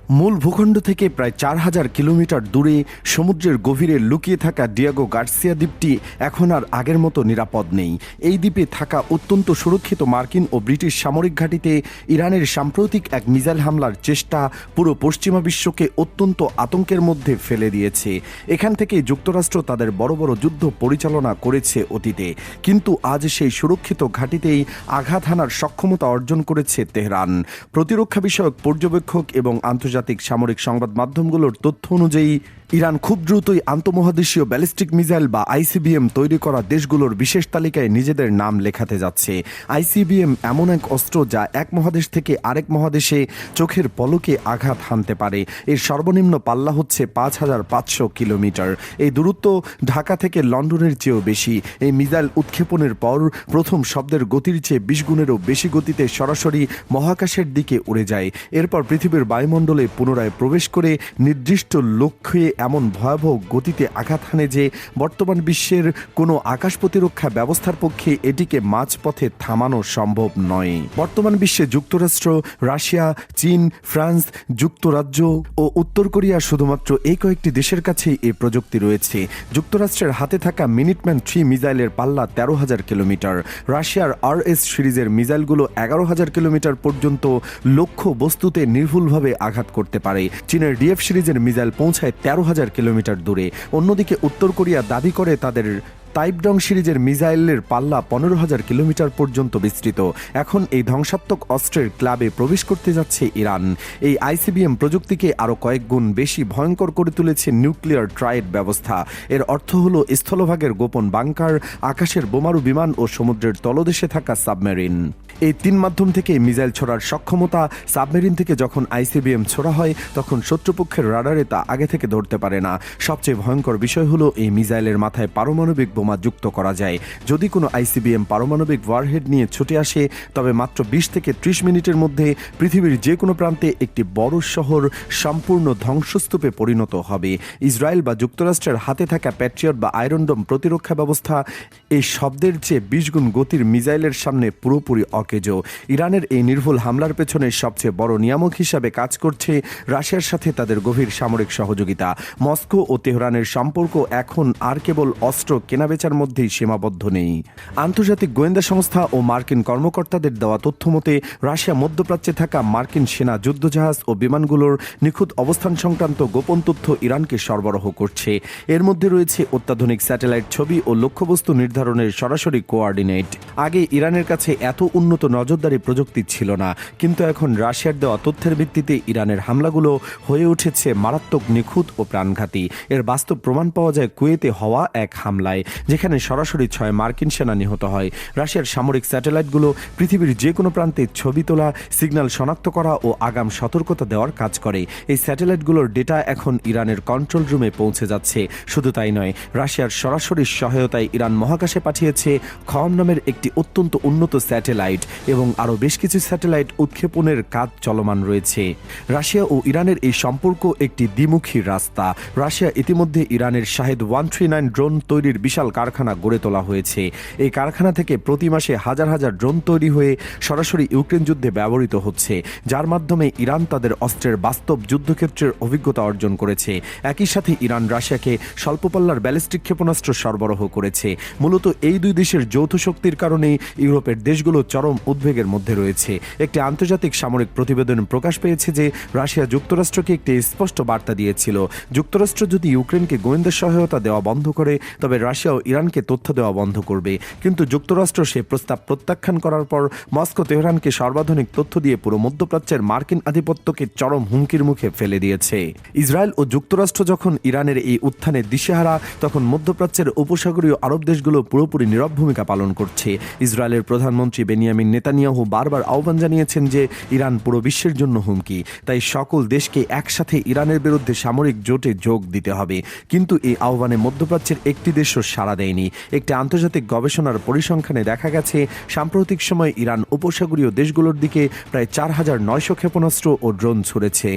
মূল ভূখণ্ড থেকে প্রায় ৪,০০০ কিলোমিটার দূরে সমুদ্রের গভীরে লুকিয়ে থাকা ডিয়েগো গার্সিয়া দ্বীপটি এখন আর আগের মতো নিরাপদ নেই। এই দ্বীপে থাকা অত্যন্ত সুরক্ষিত মার্কিন ও ব্রিটিশ সামরিক ঘাঁটিতে ইরানের সাম্প্রতিক এক মিসাইল হামলার চেষ্টা পুরো পশ্চিমা বিশ্বকে অত্যন্ত আতঙ্কের মধ্যে ফেলে দিয়েছে। এখান থেকে যুক্তরাষ্ট্র তাদের বড় বড় যুদ্ধ পরিচালনা করেছে অতীতে, কিন্তু আজ সেই সুরক্ষিত ঘাঁটিতেই আঘাত হানার সক্ষমতা অর্জন করেছে তেহরান। প্রতিরক্ষা বিষয়ক পর্যবেক্ষক এবং আন্তর্জাতিক সামরিক সংবাদ মাধ্যমগুলোর তথ্য অনুযায়ী ইরান খুব দ্রুতই আন্তঃমহাদেশীয় ব্যালিস্টিক মিসাইল বা আইসিবিএম তৈরি করা দেশগুলোর বিশেষ তালিকায় নিজেদের নাম লেখাতে যাচ্ছে। আইসিবিএম এমন এক অস্ত্র যা এক মহাদেশ থেকে আরেক মহাদেশে চোখের পলকে আঘাত হানতে পারে। এর সর্বনিম্ন পাল্লা হচ্ছে ৫,৫০০ কিলোমিটার। এই দূরত্ব ঢাকা থেকে লন্ডনের চেয়েও বেশি। এই মিসাইল উৎক্ষেপণের পর প্রথম শব্দের গতির চেয়ে ২০ গুণেরও বেশি গতিতে সরাসরি মহাকাশের দিকে উড়ে যায়। এরপর পৃথিবীর বায়ুমণ্ডলে পুনরায় প্রবেশ করে নির্দিষ্ট লক্ষ্যে এমন ভয়াবহ গতিতে আঘাত হানে যে বর্তমান বিশ্বের কোনো আকাশ প্রতিরক্ষা ব্যবস্থার পক্ষে এটিকে মাঝপথে থামানো সম্ভব নয়। বর্তমান বিশ্বে যুক্তরাষ্ট্র, রাশিয়া, চীন, ফ্রান্স, যুক্তরাজ্য ও উত্তর কোরিয়া শুধুমাত্র এই কয়েকটি দেশের কাছেই এই প্রযুক্তি রয়েছে। যুক্তরাষ্ট্রের হাতে থাকা মিনিটম্যান-3 মিসাইলের পাল্লা ১৩,০০০ কিলোমিটার। রাশিয়ার RS সিরিজের মিসাইলগুলো ১১,০০০ কিলোমিটার পর্যন্ত লক্ষ্য বস্তুতে নির্ভুলভাবে আঘাত করতে পারে। চীনের DF সিরিজের মিসাইল পৌঁছায় ১৩,০০০ কিলোমিটার দূরে। অন্যদিকে উত্তর কোরিয়া দাবি করে তাদের তাইপডং সিরিজের মিসাইলের পাল্লা ১৫,০০০ কিলোমিটার পর্যন্ত বিস্তৃত। এখন এই ধ্বংসাত্মক অস্ত্রের ক্লাবে প্রবেশ করতে যাচ্ছে ইরান। এই আইসিবিএম প্রযুক্তিকে আরও কয়েক গুণ বেশি ভয়ঙ্কর করে তুলেছে নিউক্লিয়ার ট্রায়েড ব্যবস্থা। এর অর্থ হল স্থলভাগের গোপন বাংকার, আকাশের বোমারু বিমান ও সমুদ্রের তলদেশে থাকা সাবমেরিন। এই তিন মাধ্যম থেকে মিসাইল ছোড়ার সক্ষমতা। সাবমেরিন থেকে যখন আইসিবিএম ছোড়া হয় তখন শত্রুপক্ষের রাডারে তা আগে থেকে ধরতে পারে না। সবচেয়ে ভয়ঙ্কর বিষয় হলো এই মিসাইলের মাথায় পারমাণবিক বোমা যুক্ত করা যায়। যদি কোনো আইসিবিএম পারমাণবিক ওয়ারহেড নিয়ে ছুটে আসে তবে মাত্র ২০ থেকে ৩০ মিনিটের মধ্যে পৃথিবীর যে কোনো প্রান্তে একটি বড় শহর সম্পূর্ণ ধ্বংসস্তূপে পরিণত হবে। ইসরায়েল বা যুক্তরাষ্ট্রের হাতে থাকা প্যাট্রিয়ট বা আয়রন ডোম প্রতিরক্ষা ব্যবস্থা এই শব্দের চেয়ে ২০ গুণ গতির মিসাইলের সামনে পুরোপুরি অকেজো। ইরানের এই নির্ভুল হামলার পেছনে সবচেয়ে বড় নিয়ামক হিসাবে কাজ করছে রাশিয়ার সাথে তাদের গভীর সামরিক সহযোগিতা। মস্কো ও তেহরানের সম্পর্ক এখন আর কেবল অস্ত্র কেনাবেচার মধ্যেই সীমাবদ্ধ নেই। আন্তর্জাতিক গোয়েন্দা সংস্থা ও মার্কিন কর্মকর্তাদের দেওয়া তথ্য মতে রাশিয়া মধ্যপ্রাচ্যে থাকা মার্কিন সেনা যুদ্ধজাহাজ ও বিমানগুলোর নিখুঁত অবস্থান সংক্রান্ত গোপন তথ্য ইরানকে সরবরাহ করছে। এর মধ্যে রয়েছে অত্যাধুনিক স্যাটেলাইট ছবি ও লক্ষ্যবস্তু নির্ধারণের সরাসরি কোঅর্ডিনেট। আগে ইরানের কাছে এত উন্নত নজরদারি প্রযুক্তি ছিল না, কিন্তু এখন রাশিয়ার দেওয়া তথ্যের ভিত্তিতে ইরানের হামলাগুলো হয়ে উঠেছে মারাত্মক, নিখুঁত ও প্রাণঘাতী। এর বাস্তব প্রমাণ পাওয়া যায় কুয়েতে হওয়া এক হামলায়, যেখানে সরাসরি ৬ মার্কিন সেনা নিহত হয়। রাশিয়ার সামরিক স্যাটেলাইটগুলো পৃথিবীর যে কোনো প্রান্তে ছবি তোলা, সিগন্যাল শনাক্ত করা ও আগাম সতর্কতা দেওয়ার কাজ করে। এই স্যাটেলাইটগুলোর ডেটা এখন ইরানের কন্ট্রোল রুমে পৌঁছে যাচ্ছে। শুধু তাই নয়, রাশিয়ার সরাসরি সহায়তায় ইরান মহাকাশে পাঠিয়েছে খম নামের একটি অত্যন্ত উন্নত স্যাটেলাইট এবং আরও বেশ কিছু স্যাটেলাইট উৎক্ষেপণের কাজ চলমান রয়েছে। রাশিয়া ও ইরানের এই সম্পর্ক একটি দ্বিমুখী রাস্তা। রাশিয়া ইতিমধ্যে ইরানের শাহেদ 139 ড্রোন তৈরির বিশাল কারখানা গড়ে তোলা হয়েছে। এই কারখানা থেকে প্রতি মাসে হাজার হাজার ড্রোন তৈরি হয়ে সরাসরি ইউক্রেন যুদ্ধে ব্যবহৃত হচ্ছে, যার মাধ্যমে ইরান তাদের অস্ত্রের বাস্তব যুদ্ধক্ষেত্রের অভিজ্ঞতা অর্জন করেছে। একই সাথে ইরান রাশিয়াকে স্বল্পপাল্লার ব্যালিস্টিক ক্ষেপণাস্ত্র সরবরাহ করেছে। মূলত এই দুই দেশের যৌথ শক্তির কারণেই ইউরোপের দেশগুলো চরম উদ্বেগের মধ্যে রয়েছে। একটি আন্তর্জাতিক সামরিক প্রতিবেদন প্রকাশ পেয়েছে যে রাশিয়া যুক্তরাষ্ট্রকে একটি স্পষ্ট বার্তা দিয়েছিল, যুক্তরাষ্ট্র যদি ইউক্রেনকে গোয়েন্দা সহায়তা দেওয়া বন্ধ করে তবে রাশিয়া ও ইরানকে তথ্য দেওয়া বন্ধ করবে। কিন্তু যুক্তরাষ্ট্র সে প্রস্তাব প্রত্যাখ্যান করার পর মস্কো তেহরানকে সর্বাধুনিক তথ্য দিয়ে পুরো মধ্যপ্রাচ্যের মার্কিন আধিপত্যকে চরম হুমকির মুখে ফেলে দিয়েছে। ইসরায়েল ও যুক্তরাষ্ট্র যখন ইরানের এই উত্থানে দিশেহারা, তখন মধ্যপ্রাচ্যের উপসাগরীয় আরব দেশগুলো পুরোপুরি নীরব ভূমিকা পালন করছে। ইসরায়েলের প্রধানমন্ত্রী বেনিয়ামিন নেতানিয়াহু বারবার আহ্বান জানিয়েছেন যে ইরান পুরো বিশ্বের জন্য হুমকি, তাই সকল দেশকে একসাথে ইরানের বিরুদ্ধে সামরিক জোটে যোগ দিতে হবে। কিন্তু এই আহ্বানে মধ্যপ্রাচ্যের একটি দেশও সাড়া দেয়নি। একটি আন্তর্জাতিক গবেষণার পরিসংখ্যানে দেখা গেছে সাম্প্রতিক সময়ে ইরান উপসাগরীয় দেশগুলোর দিকে প্রায় ৪,৯০০ ক্ষেপণাস্ত্র ও ড্রোন ছুড়েছে।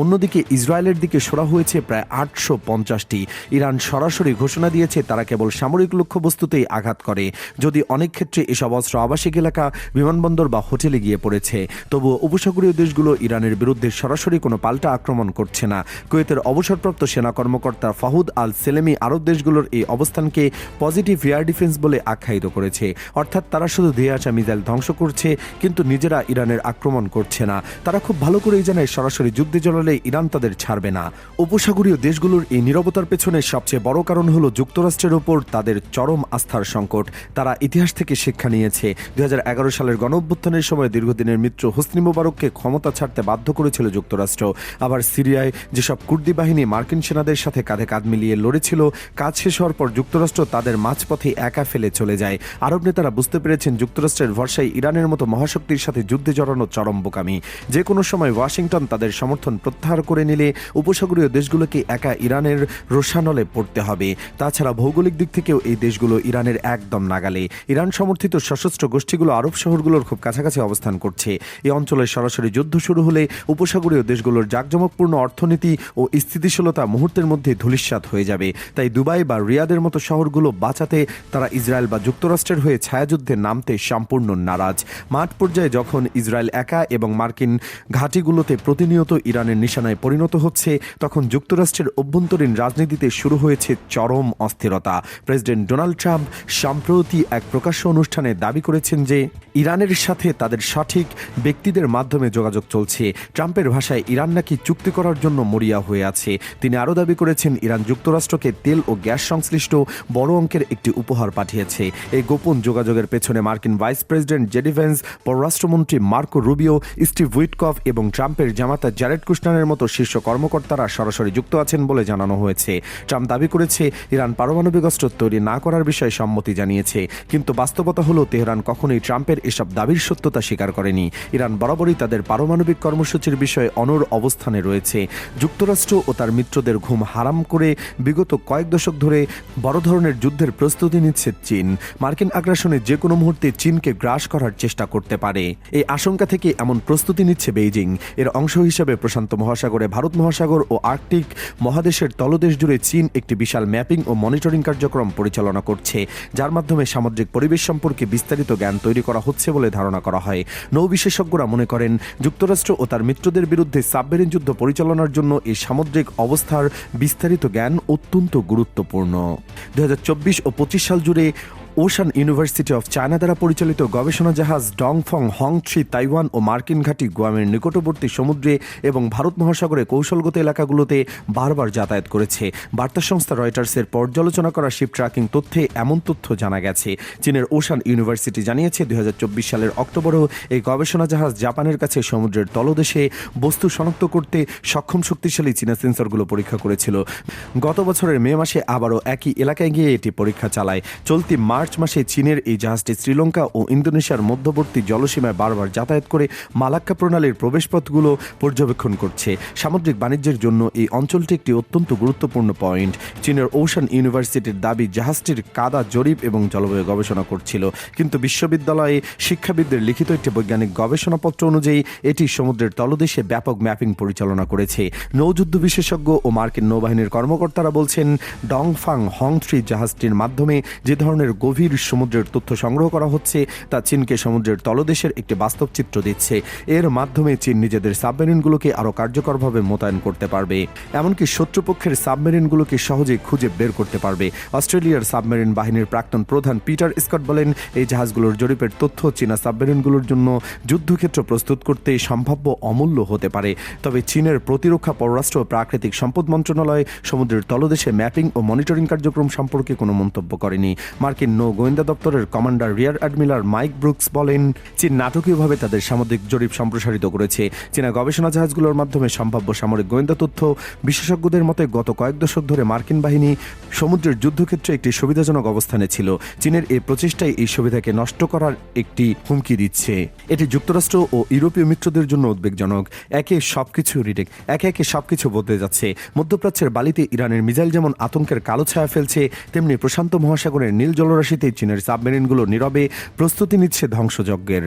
অন্যদিকে ইসরায়েলের দিকে ছোড়া হয়েছে প্রায় ৮৫০টি। ইরান সরাসরি ঘোষণা দিয়েছে তারা কেবল সামরিক লক্ষ্যবস্তুতেই আঘাত করে। যদি অনেক ক্ষেত্রে এসব অস্ত্র আবাসিক এলাকা, বিমানবন্দর বা হোটেলে গিয়ে পড়েছে। তবুও উপসাগরীয় দেশগুলো ইরানের বিরুদ্ধে সরাসরি কোনো পাল্টা আক্রমণ করছে না। কুয়েতের অবসরপ্রাপ্ত সেনা কর্মকর্তা ফাহুদ আল সেলেমি আরব দেশগুলোর এই অবস্থানকে পজিটিভ এয়ার ডিফেন্স বলে আখ্যায়িত করেছে। অর্থাৎ তারা শুধু ধেয়ে আসা মিসাইল ধ্বংস করছে, কিন্তু নিজেরা ইরানের আক্রমণ করছে না। তারা খুব ভালো করেই জানায় সরাসরি যুদ্ধে জড়ালে ইরান তাদের ছাড়বে না। উপসাগরীয় দেশগুলোর এই নীরবতার পেছনে সবচেয়ে বড় কারণ হলো যুক্তরাষ্ট্রের উপর তাদের চরম আস্থার সংকট। তারা ইতিহাস থেকে শিক্ষা নিয়েছে। 2011 সালের গণঅভ্যুত্থানের সময় দীর্ঘদিনের মিত্র হোসনি মোবারককে ক্ষমতা ছাড়তে বাধ্য করেছিল যুক্তরাষ্ট্র। আবার সিরিয়ায় যেসব কুর্দি বাহিনী মার্কিন সেনাদের সাথে কাঁধে কাঁধ মিলিয়ে লড়েছিল, কাজ শেষ হওয়ার পর যুক্তরাষ্ট্র তাদের মাঝপথে একা ফেলে চলে যায়। আরব নেতারা বুঝতে পেরেছেন যুক্তরাষ্ট্রের ভরসায় ইরানের মতো মহাশক্তির সাথে যুদ্ধে জড়ানো চরম বোকামি। যে কোনো সময় ওয়াশিংটন তাদের সমর্থন প্রত্যাহার করে নিলে উপসাগরীয় দেশগুলোকে একা ইরানের রোষানলে পড়তে হবে। তাছাড়া ভৌগোলিক দিক থেকেও এই দেশগুলো ইরানের একদম নাগালে। ইরান সমর্থিত সশস্ত্র গোষ্ঠীগুলো আরব শহরগুলোর খুব কাছাকাছি অবস্থান করছে। এই অঞ্চলে সরাসরি যুদ্ধ শুরু হলে উপসাগরীয় দেশগুলোর জাঁকজমকপূর্ণ অর্থনীতি ও স্থিতিশীলতা মুহূর্তের মধ্যে ধূলিসাৎ হয়ে যাবে। তাই দুবাই বা রিয়াদের মতো শহরগুলো বাঁচাতে তারা ইসরায়েল বা যুক্তরাষ্ট্রের হয়ে ছায়াযুদ্ধে নামতে সম্পূর্ণ নারাজ। মাঠ পর্যায়ে যখন ইসরায়েল একা এবং মার্কিন ঘাঁটিগুলোতে প্রতিনিয়ত ইরানের নিশানায় পরিণত হচ্ছে, তখন যুক্তরাষ্ট্রের অভ্যন্তরীণ রাজনীতিতে শুরু হয়েছে চরম অস্থিরতা। প্রেসিডেন্ট ডোনাল্ড ট্রাম্প সম্প্রতি এক প্রকাশ্য অনুষ্ঠানে দাবি করেছেন যে ইরানের সাথে তাদের সঠিক ব্যক্তিদের মাধ্যমে যোগাযোগ চলছে। ট্রাম্পের ভাষায় ইরান নাকি চুক্তি করার জন্য মরিয়া হয়ে আছে। তিনি আরও দাবি করেছেন ইরান যুক্তরাষ্ট্রকে তেল ও গ্যাস সংশ্লিষ্ট বড় অঙ্কের একটি উপহার পাঠিয়েছে। এই গোপন যোগাযোগের পেছনে মার্কিন ভাইস প্রেসিডেন্ট জেডি ভেন্স, পররাষ্ট্রমন্ত্রী মার্কো রুবিও, স্টিভ উইটকফ এবং ট্রাম্পের জামাতা জ্যারেড কুশনারের মতো শীর্ষ কর্মকর্তারা সরাসরি যুক্ত আছেন বলে জানানো হয়েছে। ট্রাম্প দাবি করেছে ইরান পারমাণবিক অস্ত্র তৈরি না করার বিষয়ে সম্মতি জানিয়েছে, কিন্তু বাস্তবতা হলো তেহরান কখনোই ট্রাম্পের এসব দাবির সত্যতা স্বীকার করেনি। ইরান বরাবরই তাদের পারমাণবিক কর্মসূচির বিষয়ে অনড় অবস্থানে রয়েছে। যুক্তরাষ্ট্র ও তার মিত্রদের ঘুম হারাম করে বিগত কয়েক দশক ধরে বড় ধরনের যুদ্ধের প্রস্তুতি নিচ্ছে চীন। মার্কিন আগ্রাসনে যে কোনো মুহূর্তে চীনকে গ্রাস করার চেষ্টা করতে পারে, এই আশঙ্কা থেকে এমন প্রস্তুতি নিচ্ছে বেইজিং। এর অংশ হিসেবে প্রশান্ত মহাসাগরে, ভারত মহাসাগর ও আর্কটিক মহাদেশের তলদেশ জুড়ে চীন একটি বিশাল ম্যাপিং ও মনিটরিং কার্যক্রম পরিচালনা করছে, যার মাধ্যমে সামুদ্রিক পরিবেশ সম্পর্কে বিস্তারিত জ্ঞান তৈরি করা হচ্ছে বলে ধারণা করা হয়। নৌ বিশেষজ্ঞরা মনে করেন যুক্তরাষ্ট্র ও তার মিত্রদের বিরুদ্ধে সাবমেরিন যুদ্ধ পরিচালনার জন্য এই সামুদ্রিক অবস্থার বিস্তারিত জ্ঞান অত্যন্ত গুরুত্বপূর্ণ। 2024 ও 25 সাল জুড়ে ওশান ইউনিভার্সিটি অফ চায়না দ্বারা পরিচালিত গবেষণা জাহাজ ডংফং হং-3 তাইওয়ান ও মার্কিন ঘাঁটি গুয়ামের নিকটবর্তী সমুদ্রে এবং ভারত মহাসাগরে কৌশলগত এলাকাগুলোতে বারবার যাতায়াত করেছে। বার্তা সংস্থা রয়টার্সের পর্যালোচনা করা শিপ ট্র্যাকিং তথ্যে এমন তথ্য জানা গেছে। চীনের ওশান ইউনিভার্সিটি জানিয়েছে 2024 সালের অক্টোবরেও এই গবেষণা জাহাজ জাপানের কাছে সমুদ্রের তলদেশে বস্তু শনাক্ত করতে সক্ষম শক্তিশালী চীনা সেন্সরগুলো পরীক্ষা করেছিল। গত বছরের মে মাসে আবারও একই এলাকায় গিয়ে এটি পরীক্ষা চালায়। চলতি মার্চ মাসে চীনের এই জাহাজটি শ্রীলঙ্কা ও ইন্দোনেশিয়ার মধ্যবর্তী জলসীমায় বারবার যাতায়াত করে মালাক্কা প্রণালীর প্রবেশপথগুলো পর্যবেক্ষণ করছে। সামুদ্রিক বাণিজ্যের জন্য এই অঞ্চলটি একটি অত্যন্ত গুরুত্বপূর্ণ পয়েন্ট। চীনের ওশান ইউনিভার্সিটির দাবি জাহাজটির কাদা জরিপ এবং জলবায়ু গবেষণা করছিল, কিন্তু বিশ্ববিদ্যালয়ে শিক্ষাবিদদের লিখিত একটি বৈজ্ঞানিক গবেষণাপত্র অনুযায়ী এটি সমুদ্রের তলদেশে ব্যাপক ম্যাপিং পরিচালনা করেছে। নৌযুদ্ধ বিশেষজ্ঞ ও মার্কিন নৌবাহিনীর কর্মকর্তারা বলছেন ডংফাং হং-3 জাহাজটির মাধ্যমে যে ধরনের গভীর সমুদ্রের তথ্য সংগ্রহ করা হচ্ছে তা চীনকে সমুদ্রের তলদেশের একটি বাস্তব চিত্র দিচ্ছে। এর মাধ্যমে চীন নিজেদের সাবমেরিনগুলোকে আরও কার্যকরভাবে মোতায়েন করতে পারবে, এমনকি শত্রুপক্ষের সাবমেরিনগুলোকে সহজেই খুঁজে বের করতে পারবে। অস্ট্রেলিয়ার সাবমেরিন বাহিনীর প্রাক্তন প্রধান পিটার স্কট বলেন, এই জাহাজগুলোর জরিপের তথ্য চীনা সাবমেরিনগুলোর জন্য যুদ্ধক্ষেত্র প্রস্তুত করতে সম্ভাব্য অমূল্য হতে পারে। তবে চীনের প্রতিরক্ষা, পররাষ্ট্র ও প্রাকৃতিক সম্পদ মন্ত্রণালয় সমুদ্রের তলদেশে ম্যাপিং ও মনিটরিং কার্যক্রম সম্পর্কে কোনো মন্তব্য করেনি। মার্কিন নৌ গোয়েন্দা দপ্তরের commander rear admiral Mike Brooks বলেন, চীন নাটকীয়ভাবে তাদের সামুদ্রিক জরিপ সম্প্রসারিত করেছে। চীনা গবেষণা জাহাজগুলোর মাধ্যমে সম্ভাব্য সামরিক গোয়েন্দা তথ্য। বিশেষজ্ঞদের মতে গত কয়েক দশক ধরে মার্কিন বাহিনী সমুদ্রের যুদ্ধক্ষেত্রে একটি সুবিধাজনক অবস্থানে ছিল। চীনের এই প্রচেষ্টাই এই সুবিধাকে নষ্ট করার একটি হুমকি দিচ্ছে। এটি যুক্তরাষ্ট্র ও ইউরোপীয় মিত্রদের জন্য উদ্বেগজনক। একে একে সবকিছু বদলে যাচ্ছে। মধ্যপ্রাচ্যের বালিতে ইরানের মিসাইল যেমন আতঙ্কের কালো ছায়া ফেলছে, তেমনি প্রশান্ত মহাসাগরের নীল জলরাশিতে চীনের সাবমেরিনগুলো নীরবে প্রস্তুতি নিচ্ছে ধ্বংসযজ্ঞের।